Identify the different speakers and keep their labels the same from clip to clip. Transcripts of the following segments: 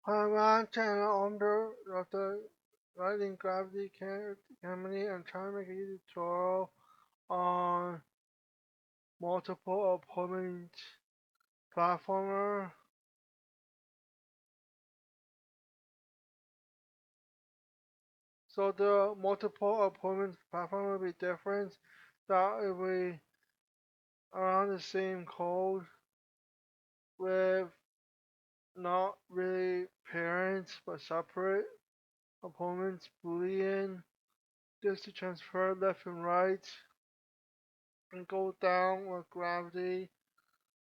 Speaker 1: Paramount channel under the writing Gravity Comedy and trying to make a YouTube tutorial on multiple opponent platformer. So the multiple opponent platform will be different. That will be around the same code with not really parents but separate opponents boolean just to transfer left and right and go down with gravity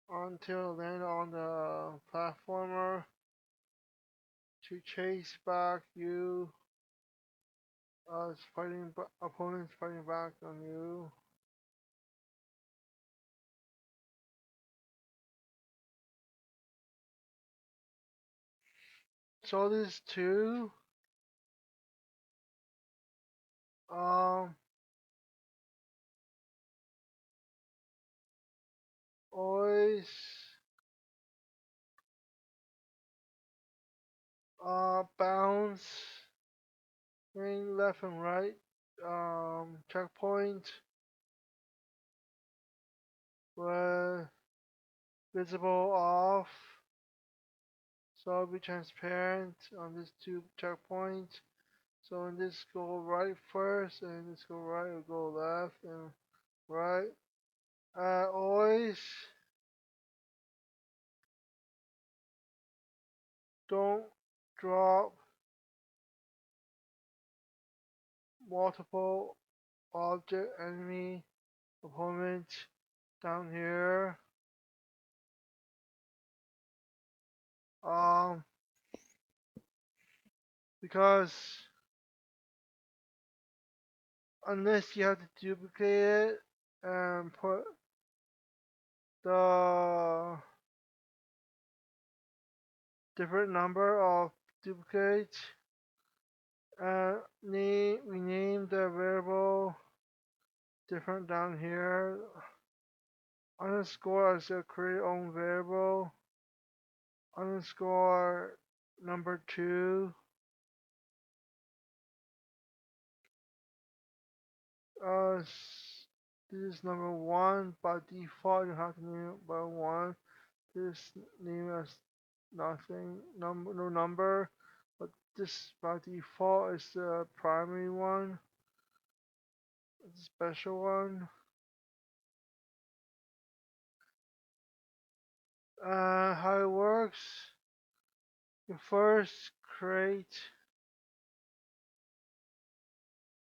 Speaker 1: until land on the platformer to chase back you as opponents fighting back on you. So these two um always bounce going left and right checkpoint with visible off. So I'll be transparent on these two checkpoints. So in this go right first and this go right or go left and right. Always don't drop multiple object enemy opponents down here. Um, because unless you have to duplicate it and put the different number of duplicates and rename the variable different down here. Underscore as a create own variable. Underscore number 2. This is number 1. By default, you have to name it by 1. This name as nothing, no number. But this by default is the primary one. It's a special one. How it works, you first create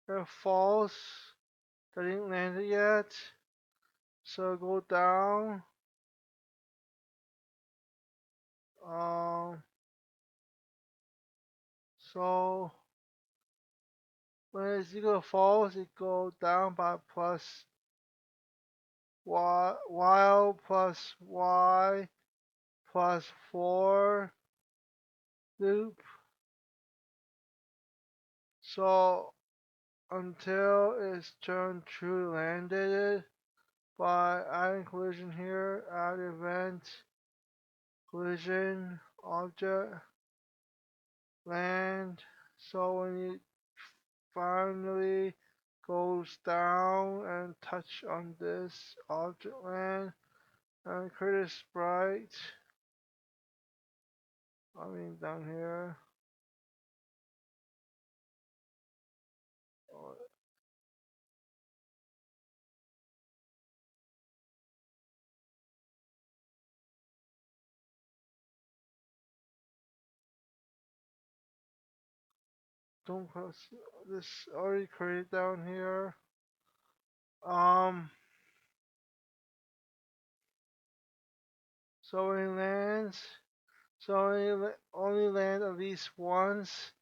Speaker 1: a false that didn't land it yet. So go down. Um, so when it's equal to false, it goes down by plus y, while plus y plus 4 loop. So until it's turned true landed by adding collision here, add event collision object land. So when it finally goes down and touch on this object land and create a sprite, I mean down here. Don't press this already created down here. Um, so when it lands, so only land at least once,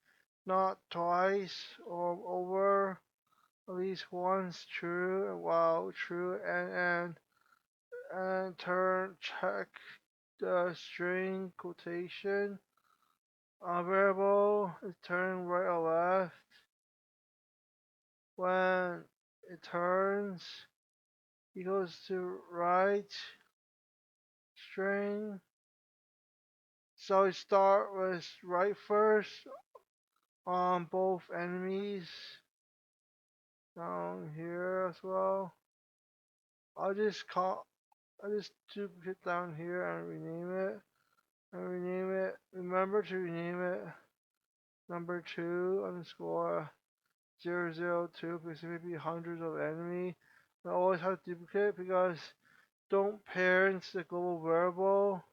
Speaker 1: not twice or over. At least once true, while true, and turn check the string quotation variable is turned right or left. When it turns equals to right string So we start with right first on both enemies down here as well. I'll just call I'll just duplicate down here and rename it. Remember to rename it number 2 underscore 002 because there may be hundreds of enemy. I always have duplicate because don't parent the global variable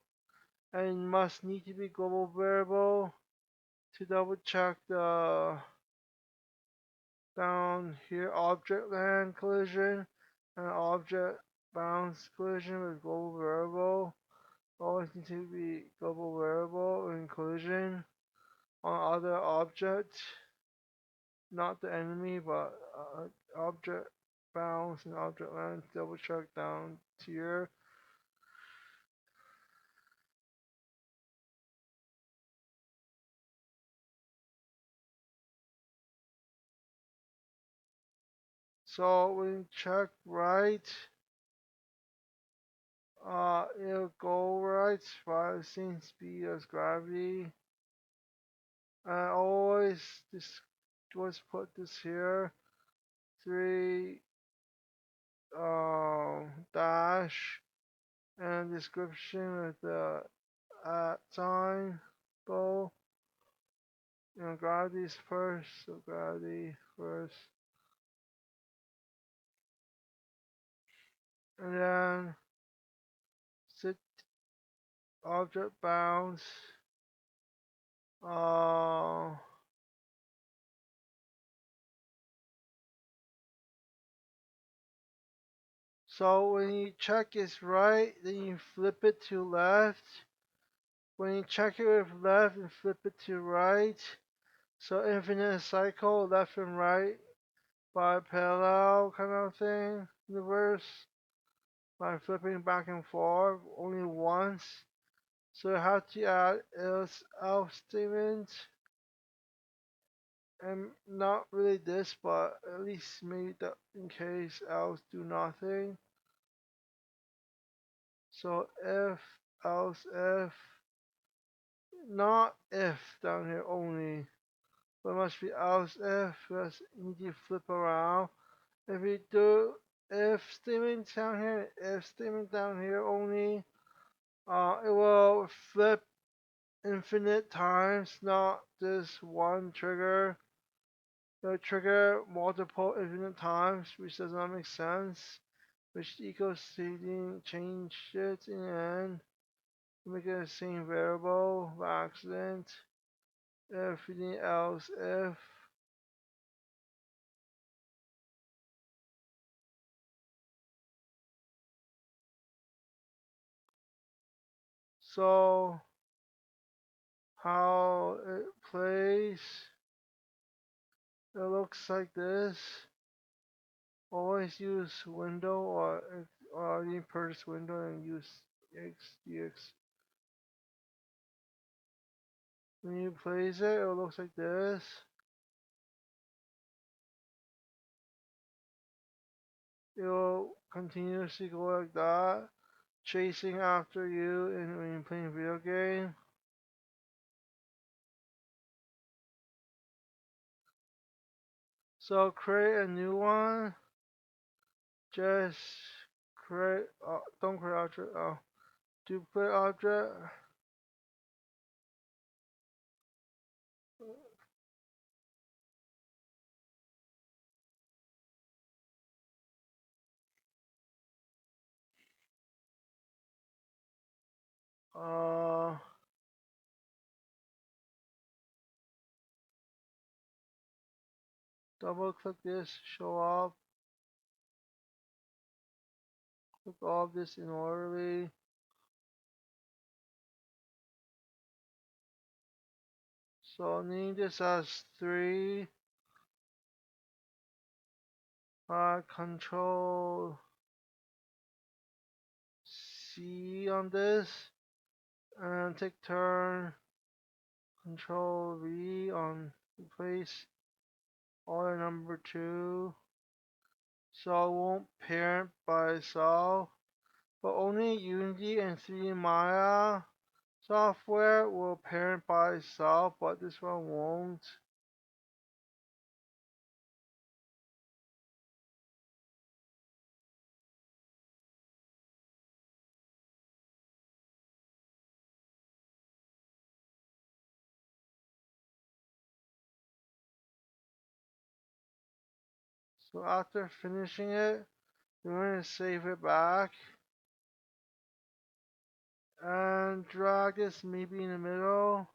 Speaker 1: and must need to be global variable to double check the down here object land collision and object bounds collision with global variable. Always need to be global variable in collision on other objects, not the enemy, but object bounds and object land double check down here. So when you check right, it'll go right, 5 same speed as gravity. I always just put this here, 3 dash and description with the at sign go. Gravity is first, so gravity first. And then set object bounds. Uh, so when you check it's right, then you flip it to left. When you check it with left and flip it to right, so infinite cycle, left and right by parallel kind of thing, reverse by flipping back and forth only once. So I have to add else statement and not really this, but at least maybe that in case else do nothing. So if else if not if down here only, but it must be else if because you need to flip around. If you do if statement down here, if statement down here only, it will flip infinite times, not this one trigger. It'll trigger multiple infinite times, which does not make sense. Which equals seeding change it in the end. Make it the same variable by accident. If anything else if. So how it plays, it looks like this. Always use window or you purchase window and use xdx. When you place it, it looks like this. It will continuously go like that, chasing after you and when you're playing a video game. So create a new one. Just create, don't create object, duplicate object. Uh, Double click this, show up, click all of this in orderly. So name this as 3, control C on this, and take turn, control V on replace order number 2. So it won't parent by itself, but only Unity and 3D Maya. Software will parent by itself, but this one won't. So after finishing it, we're going to save it back and drag this maybe in the middle.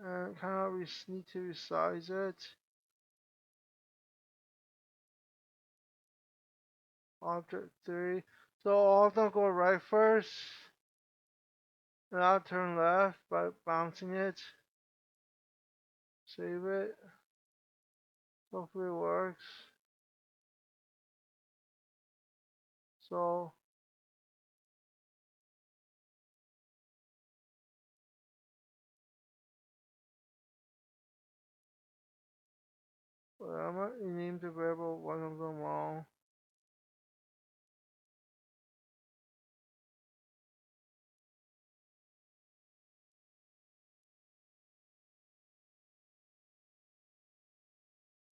Speaker 1: And kind of we need to resize it. Object 3. So all of them go right first. And I'll turn left by bouncing it. Save it. Hopefully it works. So I might rename the variable one of them wrong.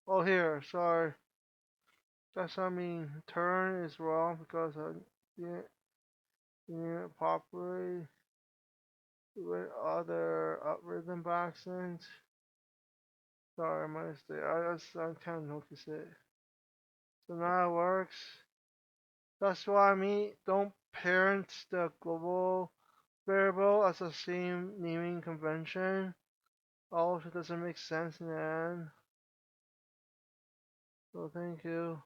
Speaker 1: Oh here, sorry. That's what I mean. Turn is wrong because I didn't name it properly with other rhythm accents. Sorry, my mistake. I can't notice it. So now it works. That's what I mean. Don't parent the global variable as the same naming convention. Also doesn't make sense in the end. So thank you.